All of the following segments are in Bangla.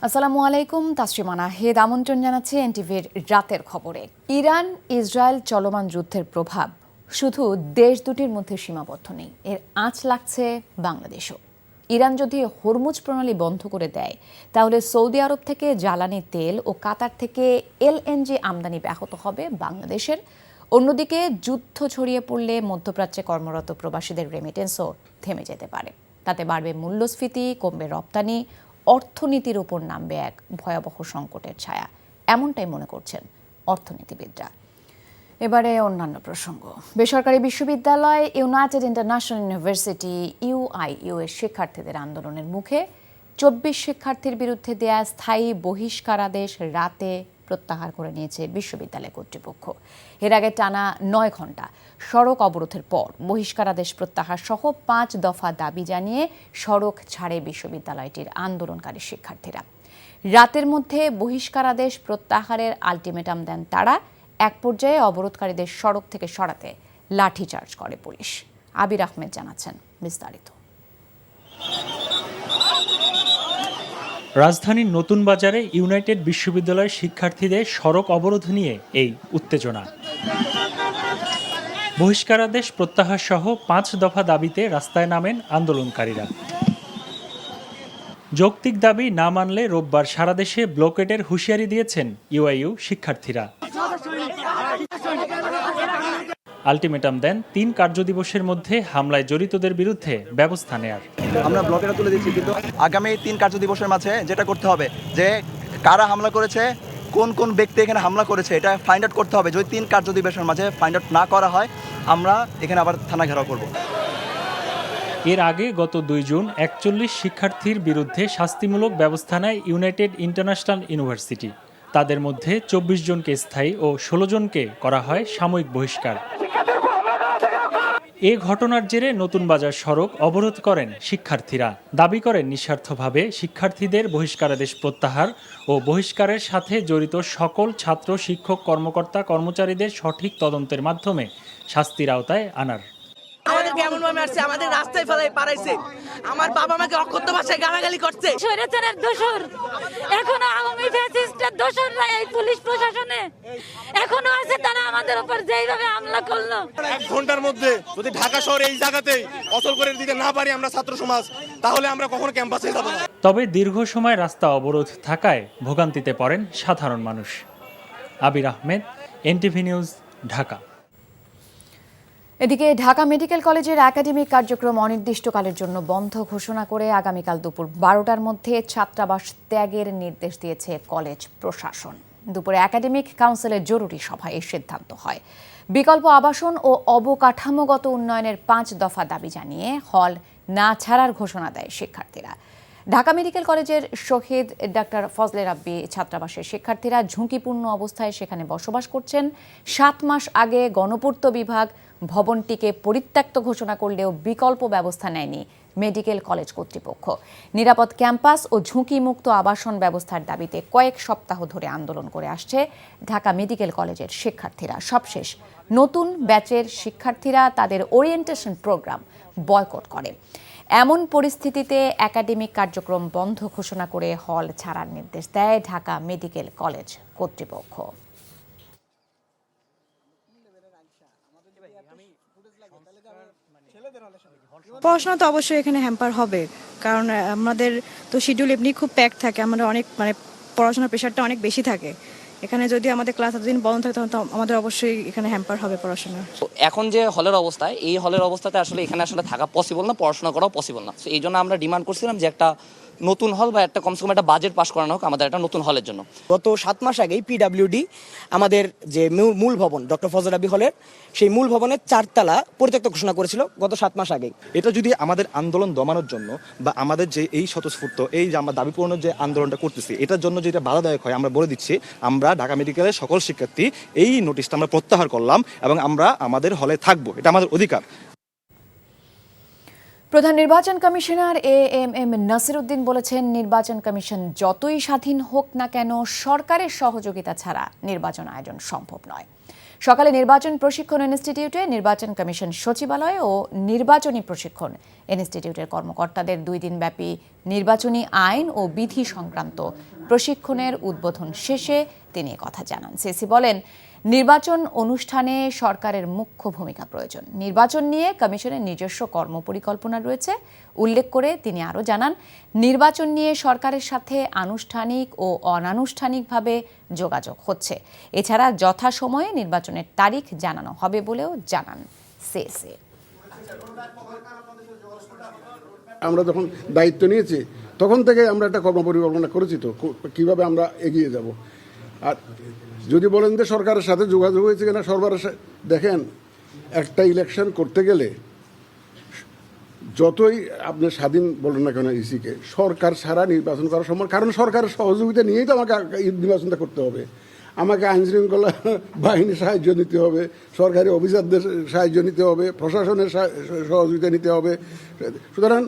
আসসালামু আলাইকুম, তাসরিমা নাহিদ আমন্ত্রণ জানাচ্ছি এনটিভির রাতের খবরে। ইরান ইসরায়েল চলমান যুদ্ধের প্রভাব শুধু দেশ দুটির মধ্যে সীমাবদ্ধ নেই, এর আঁচ লাগছে বাংলাদেশও। ইরান যদি হরমুজ প্রণালী বন্ধ করে দেয় তাহলে সৌদি আরব থেকে জ্বালানি তেল ও কাতার থেকে এলএনজি আমদানি ব্যাহত হবে বাংলাদেশের। অন্যদিকে যুদ্ধ ছড়িয়ে পড়লে মধ্যপ্রাচ্যে কর্মরত প্রবাসীদের রেমিটেন্সও থেমে যেতে পারে। তাতে বাড়বে মূল্যস্ফীতি, কমবে রপ্তানি, অর্থনীতির উপর নামবে এক ভয়াবহ সংকটের ছায়া, এমনটাই মনে করছেন অর্থনীতিবিদরা। এবারে অন্যান্য প্রসঙ্গ। বেসরকারি বিশ্ববিদ্যালয় ইউনাইটেড ইন্টারন্যাশনাল ইউনিভার্সিটি ইউআইইউ এর শিক্ষার্থীদের আন্দোলনের মুখে 24 শিক্ষার্থীর বিরুদ্ধে দেয়া স্থায়ী বহিষ্কারাদেশ রাতে প্রত্যাহার করে নিয়েছে বিশ্ববিদ্যালয় কর্তৃপক্ষ। এর আগে টানা 9 ঘণ্টা সড়ক অবরোধের পর বহিষ্কারাদেশ প্রত্যাহার সহ 5 দফা দাবি জানিয়ে সড়ক ছাড়ে বিশ্ববিদ্যালয়টির আন্দোলনকারী শিক্ষার্থীরা। রাতের মধ্যে বহিষ্কারাদেশ প্রত্যাহারের আলটিমেটাম দেন তারা। এক পর্যায়ে অবরোধকারীদের সড়ক থেকে সরাতে লাঠিচার্জ করে পুলিশ। আবির আহমেদ জানাচ্ছেন বিস্তারিত। রাজধানীর নতুন বাজারে ইউনাইটেড বিশ্ববিদ্যালয়ের শিক্ষার্থীদের সড়ক অবরোধ নিয়ে এই উত্তেজনা। বহিষ্কারাদেশ প্রত্যাহার সহ 5 দফা দাবিতে রাস্তায় নামেন আন্দোলনকারীরা। যৌক্তিক দাবি না মানলে রোববার সারা দেশে ব্লকেডের হুঁশিয়ারি দিয়েছেন ইউআইইউ শিক্ষার্থীরা। আলটিমেটাম দেন 3 কার্যদিবসের মধ্যে হামলায় জড়িতদের বিরুদ্ধে ব্যবস্থা নেয়ার। আমরা ব্লকেরা তুলে দিচ্ছি, কিন্তু আগামী 3 কার্যদিবসের মাঝে যেটা করতে হবে যে কারা হামলা করেছে, কোন কোন ব্যক্তি এখানে হামলা করেছে, এটা ফাইন্ড আউট করতে হবে। যদি 3 কার্যদিবসের মাঝে ফাইন্ড আউট না করা হয় আমরা এখানে আবার থানা ঘেরাও করব। এর আগে গত 2 জুন 41 শিক্ষার্থীর বিরুদ্ধে শাস্তিমূলক ব্যবস্থা নেয় ইউনাইটেড ইন্টারন্যাশনাল ইউনিভার্সিটি। তাদের মধ্যে 24 জনকে স্থায়ী ও 16 জনকে করা হয় সাময়িক বহিষ্কার। এ ঘটনার জেরে নতুন বাজার সড়ক অবরোধ করেন শিক্ষার্থীরা। দাবি করেন নিঃস্বার্থভাবে শিক্ষার্থীদের বহিষ্কারাদেশ প্রত্যাহার ও বহিষ্কারের সাথে জড়িত সকল ছাত্র, শিক্ষক, কর্মকর্তা, কর্মচারীদের সঠিক তদন্তের মাধ্যমে শাস্তির আওতায় আনার। আমাদেরকে এমন ভাবে মারছে, আমাদের রাস্তায় ফেলাই পারাইছে, আমার বাবা মাকে অকথ্য ভাষায় গালাগালি করছে। স্বৈরাচারের দোসর, এখনো আওয়ামী ফ্যাসিস্টের দোসররা এই পুলিশ প্রশাসনে এখনো আছে, তারা আমাদের উপর যেইভাবে হামলা করলো। 1 ঘন্টার মধ্যে যদি ঢাকা শহরে এই জায়গাতেই অচল করে দিতে না পারি আমরা ছাত্র সমাজ, তাহলে আমরা কখনো ক্যাম্পাসে যাব না। তবে দীর্ঘ সময় রাস্তা অবরোধ থাকায় ভোগান্তিতে পড়েন সাধারণ মানুষ। আবির আহমেদ, এনটিভি নিউজ, ঢাকা। এদিকে ঢাকা মেডিকেল কলেজের একাডেমিক কার্যক্রম অনির্দিষ্টকালের জন্য বন্ধ ঘোষণা করে আগামীকাল দুপুর 12টার মধ্যে ছাত্রাবাস ত্যাগের নির্দেশ দিয়েছে কলেজ প্রশাসন। দুপুরে একাডেমিক কাউন্সিলের জরুরি সভায় এই সিদ্ধান্ত হয়। বিকল্প আবাসন ও অবকাঠামোগত উন্নয়নের 5 দফা দাবি জানিয়ে হল না ছাড়ার ঘোষণা দেয় শিক্ষার্থীরা। ঢাকা মেডিকেল কলেজের শহীদ ডাক্তার ফজলে রাব্বি ছাত্রাবাসের শিক্ষার্থীরা ঝুঁকিপূর্ণ অবস্থায় সেখানে বসবাস করছেন। 7 মাস আগে গণপূর্ত বিভাগ ভবনটিকে পরিত্যক্ত ঘোষণা করলেও বিকল্প ব্যবস্থা নেয়নি মেডিকেল কলেজ কর্তৃপক্ষ। নিরাপদ ক্যাম্পাস ও ঝুঁকিমুক্ত আবাসন ব্যবস্থার দাবিতে কয়েক সপ্তাহ ধরে আন্দোলন করে আসছে ঢাকা মেডিকেল কলেজের শিক্ষার্থীরা। সবশেষ নতুন ব্যাচের শিক্ষার্থীরা তাদের ওরিয়েন্টেশন প্রোগ্রাম বয়কট করে। এমন পরিস্থিতিতে একাডেমিক কার্যক্রম বন্ধ ঘোষণা করে হল ছাড়ার নির্দেশ দেয় ঢাকা মেডিকেল কলেজ কর্তৃপক্ষ। পড়াশোনা তো অবশ্যই এখানে হ্যাম্পার হবে, কারণ আমাদের তো শিডিউল এমনি খুব প্যাক থাকে, আমাদের অনেক পড়াশোনার প্রেশারটা অনেক বেশি থাকে। এখানে যদি আমাদের ক্লাস এতদিন বন্ধ থাকে তখন তো আমাদের অবশ্যই এখানে হ্যাম্পার হবে পড়াশোনা। এখন যে হলের অবস্থা, এই হলের অবস্থাতে আসলে এখানে আসলে থাকা পসিবল না, পড়াশোনা করাও পসিবল না। এই জন্য আমরা ডিমান্ড করছিলাম যে একটা নতুন হল বা একটা কমসে কম একটা বাজেট পাস করানো হোক আমাদের একটা নতুন হলের জন্য। গত 7 মাস আগেই পিডব্লিউডি আমাদের যে মূল ভবন ডক্টর ফজলে রাব্বি হলের, সেই মূল ভবনের 4 তলা পরিত্যক্ত ঘোষণা করেছিল গত 7 মাস আগেই। এটা যদি আমাদের আন্দোলন দমানোর জন্য বা আমাদের যে এই স্বতঃস্ফূর্ত এই যে আমরা দাবি পূরণের যে আন্দোলনটা করতেছি এটার জন্য যেটা বাধাদায়ক হয়, আমরা বলে দিচ্ছি আমরা ঢাকা মেডিকেলের সকল শিক্ষার্থী এই নোটিশটা আমরা প্রত্যাহার করলাম এবং আমরা আমাদের হলে থাকবো, এটা আমাদের অধিকার। প্রধান নির্বাচন কমিশনার এএমএম নাসির উদ্দিন বলেছেন, নির্বাচন কমিশন যতই স্বাধীন হোক না কেন সরকারের সহযোগিতা ছাড়া নির্বাচন আয়োজন সম্ভব নয়। সকালে নির্বাচন প্রশিক্ষণ ইনস্টিটিউটে নির্বাচন কমিশন সচিবালয় ও নির্বাচনী প্রশিক্ষণ ইনস্টিটিউটের কর্মকর্তাদের 2 দিনব্যাপী নির্বাচনী আইন ও বিধি সংক্রান্ত প্রশিক্ষণের উদ্বোধন শেষে তিনি কথা জানান। সিসি বলেন, নির্বাচন অনুষ্ঠানে সরকারের মুখ্য ভূমিকা প্রয়োজন। নির্বাচন নিয়ে কমিশনের নিজস্ব কর্মপরিকল্পনা রয়েছে উল্লেখ করে তিনি আরও জানান, নির্বাচন নিয়ে সরকারের সাথে আনুষ্ঠানিক ও অনানুষ্ঠানিকভাবে যোগাযোগ হচ্ছে। এছাড়া যথাসময়ে নির্বাচনের তারিখ জানানো হবে বলেও জানান সিসি। আমরা যখন দায়িত্ব নিয়েছি তখন থেকে আমরা একটা কর্মপরিকল্পনা করেছি, তো কিভাবে আমরা এগিয়ে যাব। আর যদি বলেন যে সরকারের সাথে যোগাযোগ হয়েছে কিনা, সরকারের দেখেন, একটা ইলেকশন করতে গেলে যতই আপনি স্বাধীন বলেন না কেন ইসিকে, সরকার ছাড়া নির্বাচন করা সম্ভব, কারণ সরকারের সহযোগিতা নিয়েই তো আমাকে নির্বাচনটা করতে হবে। আমাকে আইন শৃঙ্খলা বাহিনীর সাহায্য নিতে হবে, সরকারি অফিসারদের সাহায্য নিতে হবে, প্রশাসনের সহযোগিতা নিতে হবে। সুতরাং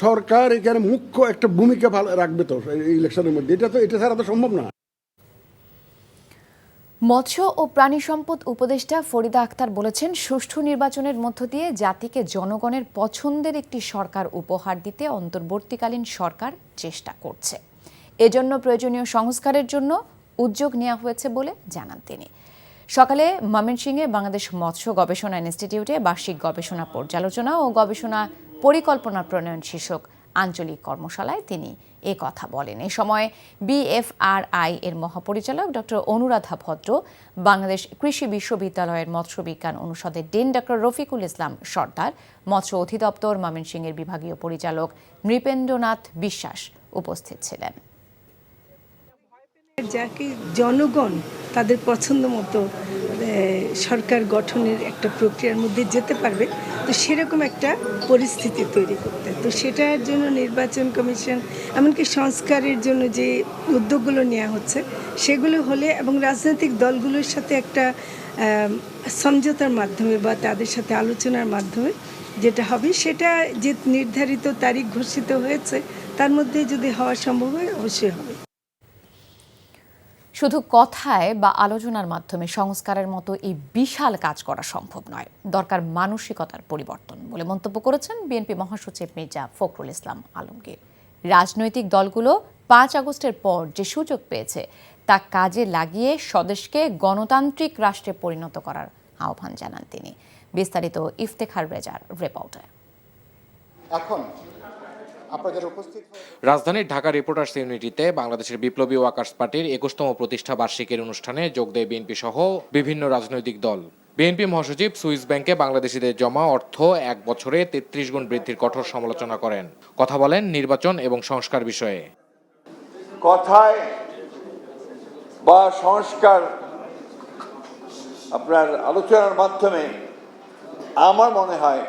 সরকার এখানে মুখ্য একটা ভূমিকা রাখবে তো ইলেকশনের মধ্যে, এটা ছাড়া তো সম্ভব না। মৎস্য ও প্রাণী সম্পদ উপদেষ্টা ফরিদা আক্তার বলেছেন, সুষ্ঠু নির্বাচনের মধ্য দিয়ে জাতিকে জনগণের পছন্দের একটি সরকার উপহার দিতে অন্তর্বর্তীকালীন সরকার চেষ্টা করছে। এজন্য প্রয়োজনীয় সংস্কারের জন্য উদ্যোগ নেওয়া হয়েছে বলে জানান তিনি। সকালে ময়মনসিংহে বাংলাদেশ মৎস্য গবেষণা ইনস্টিটিউটে বার্ষিক গবেষণা পর্যালোচনা ও গবেষণা পরিকল্পনা প্রণয়ন শীর্ষক আঞ্চলিক কর্মশালায় তিনি এ কথা বলেন। এ সময় বিএফআরআই এর মহাপরিচালক ডক্টর অনুরাধা ভদ্র, বাংলাদেশ কৃষি বিশ্ববিদ্যালয়ের মৎস্য বিজ্ঞান অনুষদের ডিন ডক্টর রফিকুল ইসলাম সর্দার, মৎস্য অধিদপ্তর ময়মনসিংহের বিভাগীয় পরিচালক নৃপেন্দ্রনাথ বিশ্বাস উপস্থিত ছিলেন। যাকে জনগণ তাদের পছন্দ মতো সরকার গঠনের একটা প্রক্রিয়ার মধ্যে যেতে পারবে, তো সেরকম একটা পরিস্থিতি তৈরি করতে, তো সেটার জন্য নির্বাচন কমিশন এমনকি সংস্কারের জন্য যে উদ্যোগগুলো নেওয়া হচ্ছে সেগুলো হলে, এবং রাজনৈতিক দলগুলোর সাথে একটা সমঝোতার মাধ্যমে বা তাদের সাথে আলোচনার মাধ্যমে যেটা হবে, সেটা যে নির্ধারিত তারিখ ঘোষিত হয়েছে তার মধ্যে যদি হওয়া সম্ভব হয় অবশ্যই হবে। শুধু কথায় বা আলোচনার মাধ্যমে সংস্কারের মতো এই বিশাল কাজ করা সম্ভব নয়, দরকার মানসিকতার পরিবর্তন বলে মন্তব্য করেছেন বিএনপি মহাসচিব মির্জা ফখরুল ইসলাম আলমগীর। রাজনৈতিক দলগুলো 5 আগস্টের পর যে সুযোগ পেয়েছে তা কাজে লাগিয়ে স্বদেশকে গণতান্ত্রিক রাষ্ট্রে পরিণত করার আহ্বান জানান তিনি। বিস্তারিত ইফতেখার রেজার রিপোর্টে। এখন রাজধানীর ঢাকা রিপোর্টার্স ইউনিটিতে বাংলাদেশের বিপ্লবী ওয়ার্কার্স পার্টির 21তম প্রতিষ্ঠা বার্ষিকীর অনুষ্ঠানে যোগ দেয় বিএনপি সহ বিভিন্ন রাজনৈতিক দল। বিএনপি মহাসচিব সুইস ব্যাংকে বাংলাদেশিদের জমা অর্থ 1 বছরে 33 গুণ বৃদ্ধির কঠোর সমালোচনা করেন। কথা বলেন নির্বাচন এবং সংস্কার বিষয়ে। কথায় বা সংস্কার আপনার আলোচনার মাধ্যমে আমার মনে হয়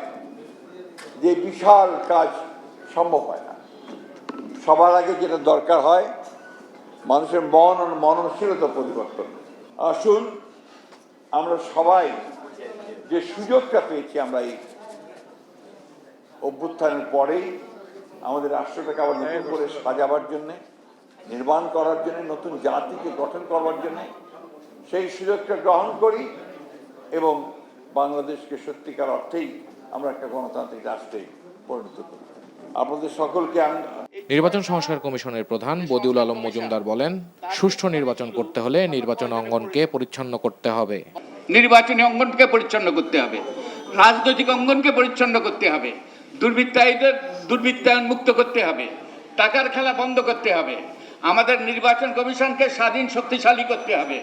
যে বিশাল কাজ সম্ভব হয় না। সবার আগে যেটা দরকার হয় মানুষের মন ও মননশীলতা পরিবর্তন। আসুন আমরা সবাই যে সুযোগটা পেয়েছি, আমরা এই অভ্যুত্থানের পরেই আমাদের রাষ্ট্রটাকে আবার নতুন করে সাজাবার জন্যে, নির্মাণ করার জন্য, নতুন জাতিকে গঠন করবার জন্য সেই সুযোগটা গ্রহণ করি এবং বাংলাদেশকে সত্যিকার অর্থেই আমরা একটা গণতান্ত্রিক রাষ্ট্রে পরিণত করি। আপনাদের সকলকে নির্বাচন সংস্কার কমিশনের প্রধান বদিউল আলম মজুমদার বলেন, সুষ্ঠু নির্বাচন করতে হলে নির্বাচন অঙ্গনকে পরিচ্ছন্ন করতে হবে। নির্বাচনী অঙ্গনকে পরিচ্ছন্ন করতে হবে, রাজনৈতিক অঙ্গনকে পরিচ্ছন্ন করতে হবে, দুর্বৃত্তায়ন মুক্ত করতে হবে, টাকার খেলা বন্ধ করতে হবে, আমাদের নির্বাচন কমিশনকে স্বাধীন শক্তিশালী করতে হবে,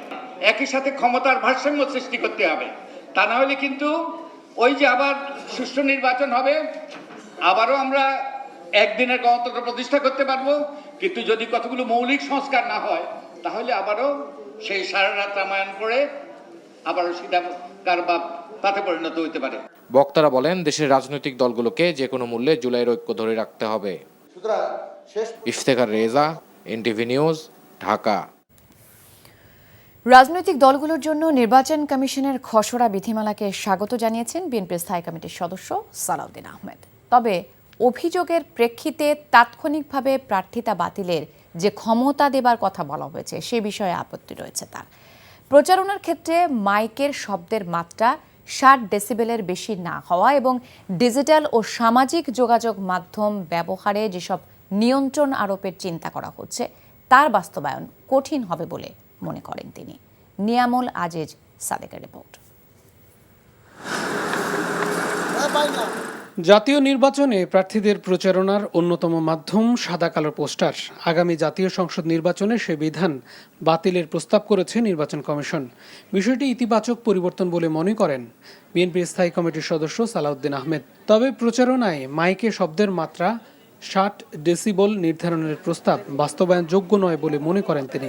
একই সাথে ক্ষমতার ভারসাম্য সৃষ্টি করতে হবে। তা না হলে কিন্তু ওই যে আবার সুষ্ঠু নির্বাচন হবে, আবারও আমরা একদিনের গণতন্ত্র প্রতিষ্ঠা করতে পারবো, কিন্তু যদি কতগুলো মৌলিক সংস্কার না হয় তাহলে আবারও সেই সারা রাত রামায়ণ করে আবারও সিধা কারবাব তাতে পরিণত হতে পারে। বক্তারা বলেন, দেশের রাজনৈতিক দলগুলোকে যে কোনো মূল্যে জুলাইয়ের ঐক্য ধরে রাখতে হবে। Iftekhar Reza, NTV news, Dhaka. রাজনৈতিক দলগুলোর জন্য নির্বাচন কমিশনের খসড়া বিধিমালাকে স্বাগত জানিয়েছেন বিএনপির স্থায়ী কমিটির সদস্য সালাউদ্দিন আহমেদ। তবে অভিযোগের প্রেক্ষিতে তাৎক্ষণিকভাবে প্রার্থিতা বাতিলের যে ক্ষমতা দেবার কথা বলা হয়েছে সে বিষয়ে আপত্তি রয়েছে তার। প্রচারণার ক্ষেত্রে মাইকের শব্দের মাত্রা 60 ডেসিবেলের বেশি না হওয়া এবং ডিজিটাল ও সামাজিক যোগাযোগ মাধ্যম ব্যবহারে যেসব নিয়ন্ত্রণ আরোপের চিন্তা করা হচ্ছে তার বাস্তবায়ন কঠিন হবে বলে মনে করেন তিনি। নিয়ামুল আজিজ সাদেকের রিপোর্ট। জাতীয় নির্বাচনে প্রার্থীদের প্রচারণার অন্যতম মাধ্যম সাদা কালো পোস্টার। আগামী জাতীয় সংসদ নির্বাচনে সে বিধান বাতিলের প্রস্তাব করেছে নির্বাচন কমিশন। বিষয়টি ইতিবাচক পরিবর্তন বলে মনে করেন বিএনপির স্থায়ী কমিটির সদস্য সালাউদ্দিন আহমেদ। তবে প্রচারণায় মাইকে শব্দের মাত্রা 60 ডেসিবল নির্ধারণের প্রস্তাব বাস্তবায়নযোগ্য নয় বলে মনে করেন তিনি।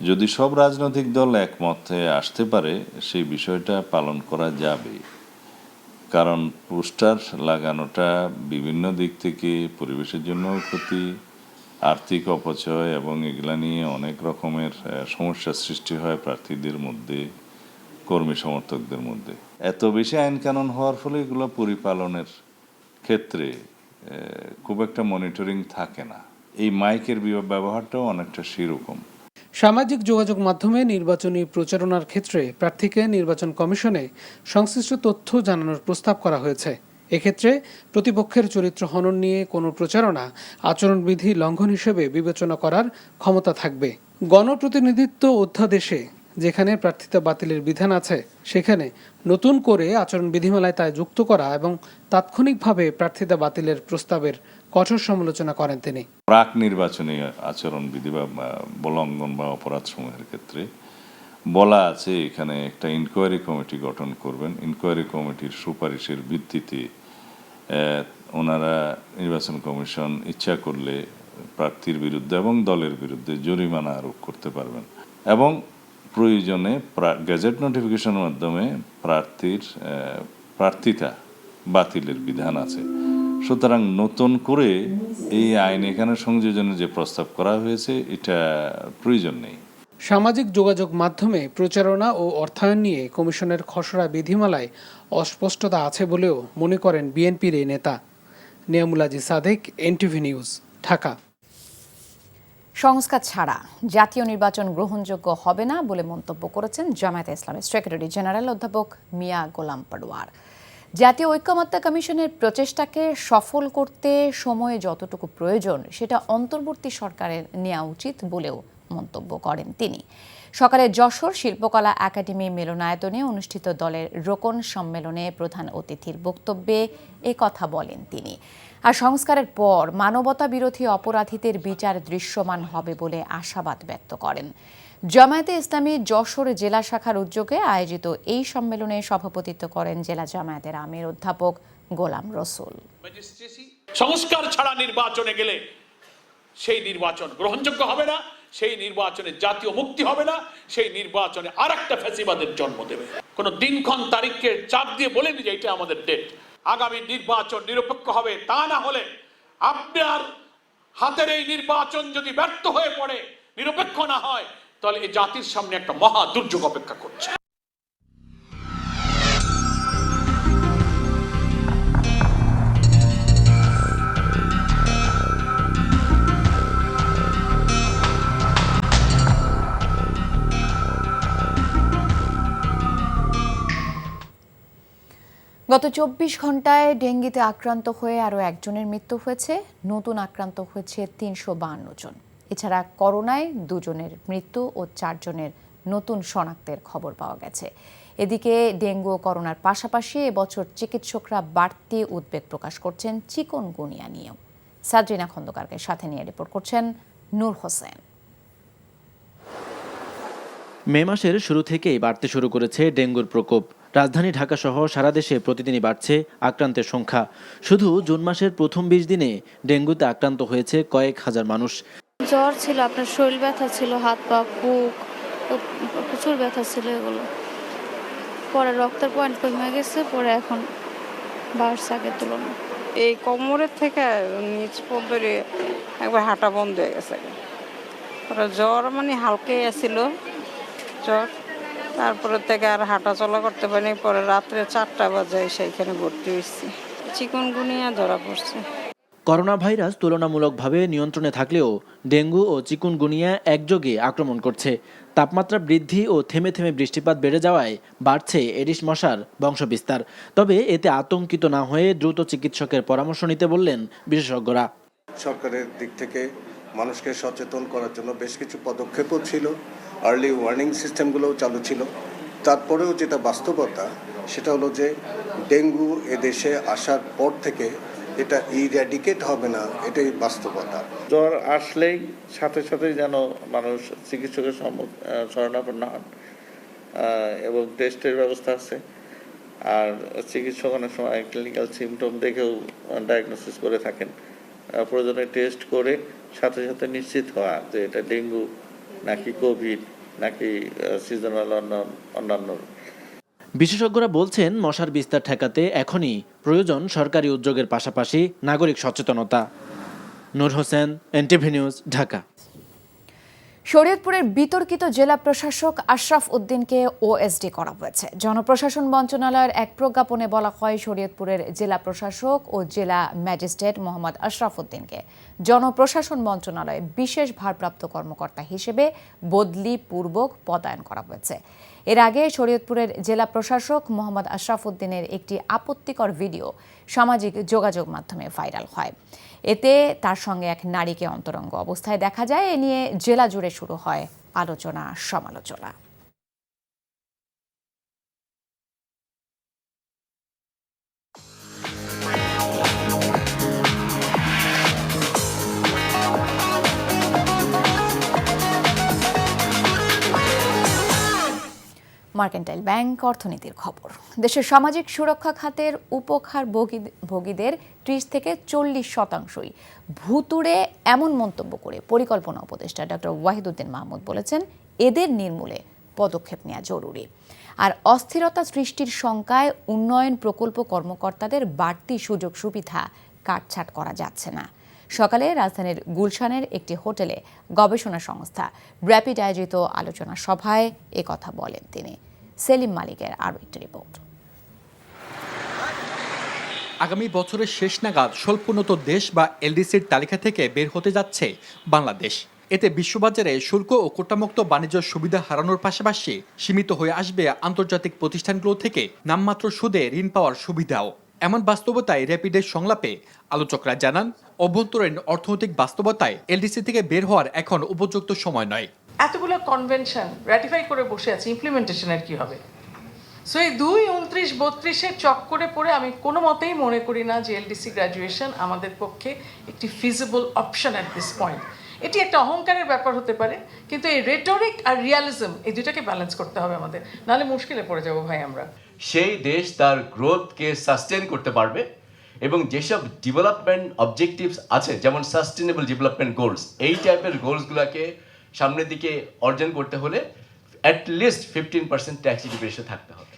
যদি সব রাজনৈতিক দল একমতে আসতে পারে সেই বিষয়টা পালন করা যাবে, কারণ পোস্টার লাগানোটা বিভিন্ন দিক থেকে পরিবেশের জন্য ক্ষতি, আর্থিক অপচয় এবং এগুলা নিয়ে অনেক রকমের সমস্যার সৃষ্টি হয় প্রার্থীদের মধ্যে, কর্মী সমর্থকদের মধ্যে। এত বেশি আইন কানুন হওয়ার ফলে এগুলো পরিপালনের ক্ষেত্রে খুব একটা মনিটরিং থাকে না। এই মাইকের ব্যবহারটাও অনেকটা সেরকম। সামাজিক যোগাযোগ মাধ্যমে নির্বাচনী প্রচারণার ক্ষেত্রে প্রার্থীকে নির্বাচন কমিশনে সংশ্লিষ্ট তথ্য জানানোর প্রস্তাব করা হয়েছে। এক্ষেত্রে প্রতিপক্ষের চরিত্র হনন নিয়ে কোনো প্রচারণা আচরণবিধি লঙ্ঘন হিসেবে বিবেচনা করার ক্ষমতা থাকবে। গণপ্রতিনিধিত্ব অধ্যাদেশে যেখানে প্রার্থিতা বাতিলের বিধান আছে সেখানে নতুন করে আচরণ বিধিমালায় তা যুক্ত করা এবং তাৎক্ষণিকভাবে প্রার্থিতা বাতিলের প্রস্তাবের কঠোর সমালোচনা করেন তিনি। প্রাক নির্বাচনী আচরণ বিধি বা লঙ্ঘন বা অপরাধ সমূহের ক্ষেত্রে বলা আছে এখানে একটা ইনকোয়ারি কমিটি গঠন করবেন। ইনকোয়ারি কমিটির সুপারিশের ভিত্তিতে ওনারা নির্বাচন কমিশন ইচ্ছা করলে প্রার্থীর বিরুদ্ধে এবং দলের বিরুদ্ধে জরিমানা আরোপ করতে পারবেন এবং প্রয়োজনে গেজেট নোটিফিকেশনের মাধ্যমে প্রার্থিতা বাতিলের বিধান আছে। সুতরাং নতুন করে এই আইন এখানে সংযোজনের যে প্রস্তাব করা হয়েছে এটা প্রয়োজন নেই। সামাজিক যোগাযোগ মাধ্যমে প্রচারণা ও অর্থায়ন নিয়ে কমিশনের খসড়া বিধিমালায় অস্পষ্টতা আছে বলেও মনে করেন বিএনপির এই নেতা। Niamul Aziz Sadek, NTV news, Dhaka. সংস্কার ছাড়া জাতীয় নির্বাচন গ্রহণযোগ্য হবে না বলে মন্তব্য করেছেন জামায়াতে ইসলামের সেক্রেটারি জেনারেল অধ্যাপক মিয়া গোলাম পরোয়ার। জাতীয় ঐকমত্য কমিশনের প্রচেষ্টাকে সফল করতে সময়ে যতটুকু প্রয়োজন সেটা অন্তর্বর্তী সরকারের নেওয়া উচিত বলেও মন্তব্য করেন তিনি। সকালে যশোর শিল্পকলা একাডেমি মিলনায়তনে অনুষ্ঠিত দলের রোকন সম্মেলনে প্রধান অতিথির বক্তব্যে এ কথা বলেন তিনি। আর সংস্কারের পর মানবতা বিরোধী অপরাধীদের বিচার দৃশ্যমান হবে বলে আশাবাদ ব্যক্ত করেন। জামায়াতে ইসলামী যশোর জেলা শাখার উদ্যোগে আয়োজিত এই সম্মেলনে সভাপতিত্ব করেন জেলা জামায়াতের আমির অধ্যাপক গোলাম রসুল। সংস্কার ছাড়া নির্বাচনে গেলে সেই নির্বাচন গ্রহণযোগ্য হবে না, সেই নির্বাচনে জাতীয় মুক্তি হবে না, সেই নির্বাচনে আরেকটা ফ্যাসিবাদের জন্ম দেবে। কোন দিনক্ষণ তারিখকে চাপ দিয়ে বলেনি যে এটা আমাদের ডেট। আগামী নির্বাচন নিরপেক্ষ হবে, তা না হলে আপনার হাতের এই নির্বাচন যদি ব্যর্থ হয়ে পড়ে, নিরপেক্ষ না হয়, তাহলে এই জাতির সামনে একটা মহা দুর্যোগ অপেক্ষা করছে। গত 24 ঘন্টায় ডেঙ্গিতে আক্রান্ত হয়ে আরও একজনের মৃত্যু হয়েছে। নতুন আক্রান্ত হয়েছে 352 জন। এছাড়া করোনায় 2 জনের মৃত্যু ও 4 জনের নতুন শনাক্তের খবর পাওয়া গেছে। এদিকে ডেঙ্গু ও করোনার পাশাপাশি এবছর চিকিৎসকরা বাড়তি উদ্বেগ প্রকাশ করছেন চিকুনগুনিয়া নিয়েও। সাদরিনা খন্দকারকে সাথে নিয়ে রিপোর্ট করছেন নূর হোসেন। মে মাসের শুরু থেকেই বাড়তে শুরু করেছে ডেঙ্গুর প্রকোপ। রাজধানী ঢাকা সহ সারা দেশে প্রতিদিনই বাড়ছে আক্রান্তের সংখ্যা। শুধু জুন মাসের প্রথম 20 দিনে ডেঙ্গুতে আক্রান্ত হয়েছে কয়েক হাজার মানুষ। জ্বর ছিল, আপনার শরীর ব্যথা ছিল, হাত পা বুক প্রচুর ব্যথা ছিল, এগুলো পরে রক্তের পয়েন্ট কমে গেছে, পরে এখন বাড়ছে আগের তুলনায়। এই কোমরের থেকে নিচ পর্যন্ত একবার হাঁটা বন্ধ হয়ে গেছে। পরে জ্বর মানে হালকাই আসছিল জ্বর, তারপরে থেকে আর হাঁটা চলা করতে পারিনি। পরে রাত্রে 4টা বাজে সেইখানে ভর্তি হয়েছি, চিকুনগুনিয়া ধরা পড়ছে। করোনা ভাইরাস তুলনামূলকভাবে নিয়ন্ত্রণে থাকলেও ডেঙ্গু ও চিকুনগুনিয়া একযোগে আক্রমণ করছে। তাপমাত্রা বৃদ্ধি ও থেমে থেমে বৃষ্টিপাত বেড়ে যাওয়ায় বাড়ছে এডিস মশার বংশবিস্তার। তবে এতে আতঙ্কিত না হয়ে দ্রুত চিকিৎসকের পরামর্শ নিতে বললেন বিশেষজ্ঞরা। সরকারের দিক থেকে মানুষকে সচেতন করার জন্য বেশ কিছু পদক্ষেপও ছিল, আর্লি ওয়ার্নিং সিস্টেমগুলোও চালু ছিল। তারপরেও যেটা বাস্তবতা সেটা হলো যে ডেঙ্গু এদেশে আসার পর থেকে এটা ইরাডিকেট হবে না, এটাই বাস্তবতা। জ্বর আসলেই সাথে সাথে যেন মানুষ চিকিৎসকের শরণাপন্ন হন এবং টেস্টের ব্যবস্থা আছে। আর চিকিৎসক অনেক সময় ক্লিনিক্যাল সিমটম দেখেও ডায়াগনোসিস করে থাকেন। প্রয়োজনে টেস্ট করে সাথে সাথে নিশ্চিত হওয়া যে এটা ডেঙ্গু নাকি কোভিড নাকি সিজনাল অন্যান্য। বিশেষজ্ঞরা বলছেন মশার বিস্তার ঠেকাতে এখনই প্রয়োজন সরকারি উদ্যোগের পাশাপাশি নাগরিক সচেতনতা। নূর হোসেন, এনটিভি নিউজ, ঢাকা। শরীয়তপুরের বিতর্কিত জেলা প্রশাসক আশরাফ উদ্দিনকে ওএসডি করা হয়েছে। জনপ্রশাসন মন্ত্রণালয়ের এক প্রজ্ঞাপনে বলা হয়, শরীয়তপুরের জেলা প্রশাসক ও জেলা ম্যাজিস্ট্রেট মোহাম্মদ আশরাফ উদ্দিনকে জনপ্রশাসন মন্ত্রণালয়ে বিশেষ ভারপ্রাপ্ত কর্মকর্তা হিসেবে বদলি পূর্বক পদায়ন করা হয়েছে। এর আগে শরীয়তপুরের জেলা প্রশাসক মোহাম্মদ আশরাফ উদ্দিনের একটি আপত্তিকর ভিডিও সামাজিক যোগাযোগ মাধ্যমে ভাইরাল হয়। এতে তার সঙ্গে এক নারীকে অন্তরঙ্গ অবস্থায় দেখা যায়। এ নিয়ে জেলা জুড়ে শুরু হয় আলোচনা সমালোচনা। মার্কেন্টাইল ব্যাংক অর্থনীতির খবর। দেশের সামাজিক সুরক্ষা খাতের উপকার ভোগীদের 30 থেকে 40% ভুতুড়ে এমন মন্তব্য করে পরিকল্পনা উপদেষ্টা ডক্টর ওয়াহিদুদ্দিন মাহমুদ বলেছেন, এদের নির্মূলে পদক্ষেপ নেওয়া জরুরি। আর অস্থিরতা সৃষ্টির শঙ্কায় উন্নয়ন প্রকল্প কর্মকর্তাদের বাড়তি সুযোগ সুবিধা কাটছাঁট করা যাচ্ছে না। সকালে রাজধানীর গুলশানের একটি হোটেলে গবেষণা সংস্থা র্যাপিড আয়োজিত আলোচনা সভায় একথা বলেন তিনি। সেলিম মালিকের আরও একটি রিপোর্ট। আগামী বছরের শেষ নাগাদ স্বল্পোন্নত দেশ বা এলডিসির তালিকা থেকে বের হতে যাচ্ছে বাংলাদেশ। এতে বিশ্ববাজারে শুল্ক ও কোটামুক্ত বাণিজ্য সুবিধা হারানোর পাশাপাশি সীমিত হয়ে আসবে আন্তর্জাতিক প্রতিষ্ঠানগুলো থেকে নামমাত্র সুদে ঋণ পাওয়ার সুবিধাও। এমন বাস্তবতায় র্যাপিডের সংলাপে আলোচকরা জানান, অভ্যন্তরীণ অর্থনৈতিক বাস্তবতায় এলডিসি থেকে বের হওয়ার এখন উপযুক্ত সময় নয়। এতগুলো কনভেনশন রাটিফাই করে বসে আছে, ইমপ্লিমেন্টেশনের কি হবে? সো এই 2-29-32-এর চক্করে পড়ে আমি কোনো মতেই মনে করি না যে এলডিসি গ্র্যাজুয়েশন আমাদের পক্ষে একটি feasible option at this point. এটি একটা অহংকারের ব্যাপার হতে পারে, কিন্তু এই রেটরিক আর রিয়ালিজম এই দুটাকে ব্যালেন্স করতে হবে আমাদের, নাহলে মুশকিলে পড়ে যাবো ভাই আমরা। সেই দেশ তার গ্রোথকে সাস্টেন করতে পারবে এবং যেসব ডেভেলপমেন্ট অবজেক্টিভস আছে, যেমন সাস্টেনেবল ডেভেলপমেন্ট গোলস, এই টাইপের গোলসগুলোকে সামনের দিকে অর্জন করতে হলে অ্যাটলিস্ট 15% ট্যাক্স রেশিও থাকতে হবে।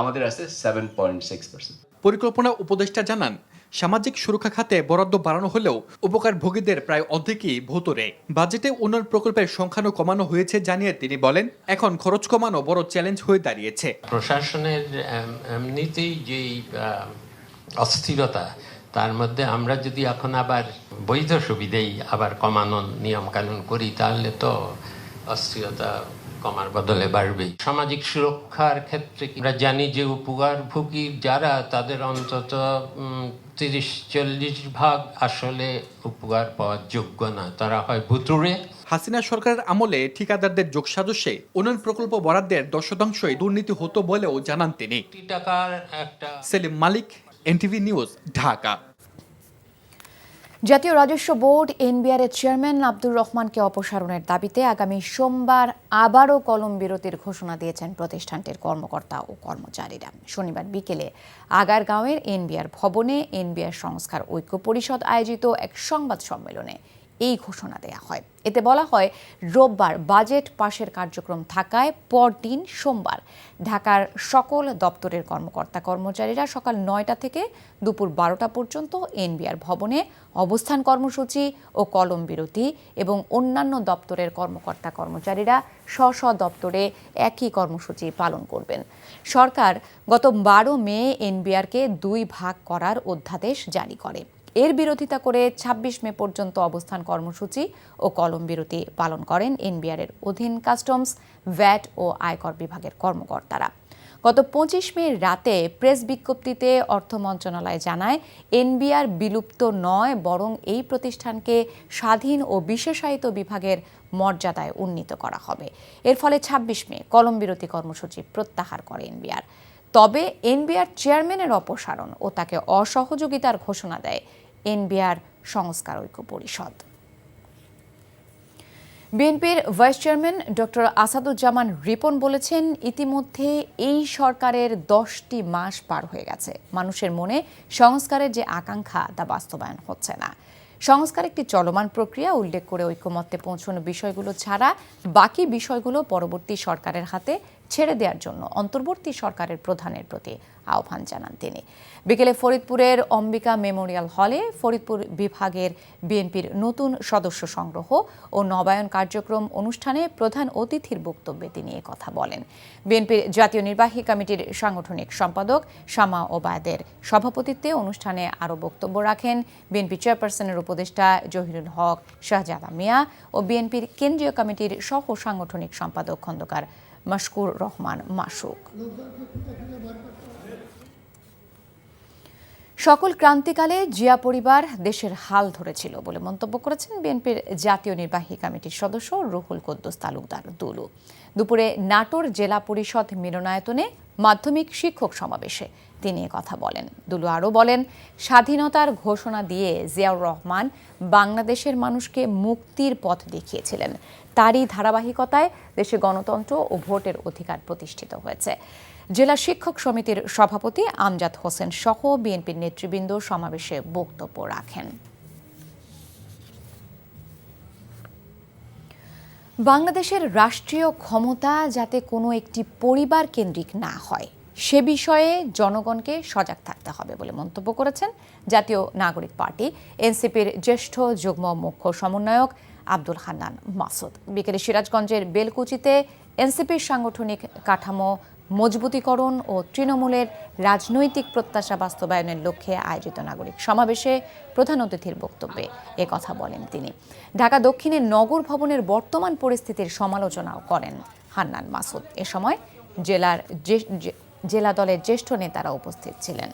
আমাদের আছে 7.6%। পরিকল্পনা উপদেষ্টা জানান, সামাজিক সুরক্ষা খাতে বরাদ্দ বাড়ানো হলেও উপকারভোগীদের প্রায় অর্ধেকই ভুতুড়ে। বাজেটে উন্নয়ন প্রকল্পের সংখ্যাও কমানো হয়েছে জানিয়ে তিনি বলেন, এখন খরচ কমানো বড় চ্যালেঞ্জ হয়ে দাঁড়িয়েছে। প্রশাসনের এমনিতেই যেই অস্থিরতা, তার মধ্যে আমরা যদি এখন আবার বৈধ সুবিধেই আবার কমানোর নিয়ম কানুন করি, তাহলে তো অস্থিরতা কমার বদলে বাড়বেই। সামাজিক সুরক্ষার ক্ষেত্রে আমরা জানি যে উপকারভোগী যারা, তাদের অন্তত 30-40% আসলে উপকার পাওয়ার যোগ্য না, তারা হয় ভুতুড়ে। হাসিনা সরকারের আমলে ঠিকাদারদের যোগসাজশে উন্নয়ন প্রকল্প বরাদ্দের 10% দুর্নীতি হতো বলেও জানান তিনি। সেলিম মালিক, এনটিভি নিউজ, ঢাকা। জাতীয় রাজস্ব বোর্ড এনবিআর এর চেয়ারম্যান আব্দুর রহমানকে অপসারণের দাবিতে আগামী সোমবার আবারও কলম বিরতির ঘোষণা দিয়েছেন প্রতিষ্ঠানটির কর্মকর্তা ও কর্মচারীরা। শনিবার বিকেলে আগারগাঁওয়ের এনবিআর ভবনে এনবিআর সংস্কার ঐক্য পরিষদ আয়োজিত এক সংবাদ সম্মেলনে এই ঘোষণা দেয়া হয়। এতে বলা হয়, রোববার বাজেট পাশের কার্যক্রম থাকায় পরদিন সোমবার ঢাকার সকল দপ্তরের কর্মকর্তা কর্মচারীরা সকাল 9টা থেকে দুপুর 12টা পর্যন্ত এনবিআর ভবনে অবস্থান কর্মসূচি ও কলম বিরতি এবং অন্যান্য দপ্তরের কর্মকর্তা কর্মচারীরা স্ব দপ্তরে একই কর্মসূচি পালন করবেন। সরকার গত 12 মে এনবিআরকে 2 ভাগ করার অধ্যাদেশ জারি করে। এর বিরোধিতা করে ২৬ মে পর্যন্ত অবস্থান কর্মসূচি ও কলম বিরতি পালন করেন এনবিআর এর অধীন কাস্টমস, ভ্যাট ও আয়কর বিভাগের কর্মকর্তারা। গত ২৫ মে রাতে প্রেস বিজ্ঞপ্তিতে অর্থ মন্ত্রণালয় জানায়, এনবিআর বিলুপ্ত নয়, বরং এই প্রতিষ্ঠানকে স্বাধীন ও বিশেষায়িত বিভাগের মর্যাদায় উন্নীত করা হবে। এর ফলে ২৬ মে কলম বিরতি কর্মসূচি প্রত্যাহার করে এনবিআর। তবে এনবিআর চেয়ারম্যানের অপসারণ ও তাকে অসহযোগিতার ঘোষণা দেয় এনবিআর সংস্কার ঐক্য পরিষদ। বিএনপির vice chairman doctor Asaduzzaman Ripon বলেছেন, ইতিমধ্যে এই সরকারের 10টি মাস পার হয়ে গেছে। মানুষের মনে সংস্কারের যে আকাঙ্ক্ষা তা বাস্তবায়ন হচ্ছে না। সংস্কার একটি চলমান প্রক্রিয়া উল্লেখ করে ঐকমত্যে পৌঁছানো বিষয়গুলো ছাড়া বাকি বিষয়গুলো পরবর্তী সরকারের হাতে ছেড়ে দেওয়ার জন্য অন্তর্বর্তী সরকারের প্রধানের প্রতি আহ্বান জানান তিনি। বিকেলে ফরিদপুরের অম্বিকা মেমোরিয়াল হলে ফরিদপুর বিভাগের বিএনপির নতুন সদস্য সংগ্রহ ও নবায়ন কার্যক্রম অনুষ্ঠানে প্রধান অতিথির বক্তব্যে তিনি কথা বলেন। বিএনপির জাতীয় নির্বাহী কমিটির সাংগঠনিক সম্পাদক শামা ওবায়দের সভাপতিত্বে অনুষ্ঠানে আরও বক্তব্য রাখেন বিএনপি চেয়ারপারসনের উপদেষ্টা জহিরুল হক শাহজাদা মিয়া ও বিএনপির কেন্দ্রীয় কমিটির সহ সাংগঠনিক সম্পাদক খন্দকার মাশকুর রহমান মাসুক। সকল ক্রান্তিকালে জিয়া পরিবার দেশের হাল ধরেছিল বলে মন্তব্য করেছেন বিএনপির জাতীয় নির্বাহী কমিটির সদস্য রুহুল কুদ্দুস তালুকদার দুলু। দুপুরে নাটোর জেলা পরিষদ মিলনায়তনে মাধ্যমিক শিক্ষক সমাবেশে তিনি কথা বলেন। দুলু আরও বলেন, স্বাধীনতার ঘোষণা দিয়ে জিয়াউর রহমান বাংলাদেশের মানুষকে মুক্তির পথ দেখিয়েছিলেন। তারই ধারাবাহিকতায় দেশে গণতন্ত্র ও ভোটের অধিকার প্রতিষ্ঠিত হয়েছে। জেলা শিক্ষক সমিতির সভাপতি আমজাদ হোসেন সহ বিএনপির নেতৃবৃন্দ সমাবেশে বক্তব্য রাখেন। বাংলাদেশের রাষ্ট্রীয় ক্ষমতা যাতে কোনো একটি পরিবার কেন্দ্রিক না হয়, সে বিষয়ে জনগণকে সজাগ থাকতে হবে বলে মন্তব্য করেছেন জাতীয় নাগরিক পার্টি এনসিপির জ্যেষ্ঠ যুগ্ম মুখ্য সমন্বয়ক আব্দুল হান্নান মাসুদ। বিকেলে সিরাজগঞ্জের বেলকুচিতে এনসিপির সাংগঠনিক কাঠামো মজবুতীকরণ ও তৃণমূলের রাজনৈতিক প্রত্যাশা বাস্তবায়নের লক্ষ্যে আয়োজিত নাগরিক সমাবেশে প্রধান অতিথির বক্তব্যে কথা বলেন তিনি। ঢাকা দক্ষিণের নগর ভবনের বর্তমান পরিস্থিতির সমালোচনাও করেন হান্নান মাসুদ। এ সময় জেলা দলের জ্যেষ্ঠ নেতারা উপস্থিত ছিলেন।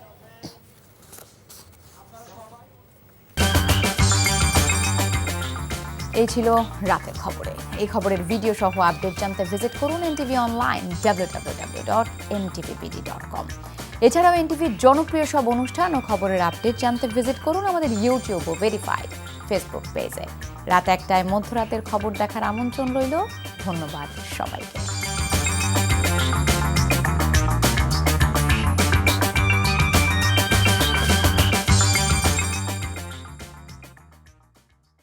এই ছিল রাতের খবরে। এই খবরের ভিডিও সহ আপডেট জানতে ভিজিট করুন এনটিভি অনলাইন www.ntvpd.com। এছাড়াও এনটিভির জনপ্রিয় সব অনুষ্ঠান ও খবরের আপডেট জানতে ভিজিট করুন আমাদের ইউটিউব ও ভেরিফাইড ফেসবুক পেজে। রাত 1টায় মধ্যরাতের খবর দেখার আমন্ত্রণ রইল। ধন্যবাদ সবাইকে।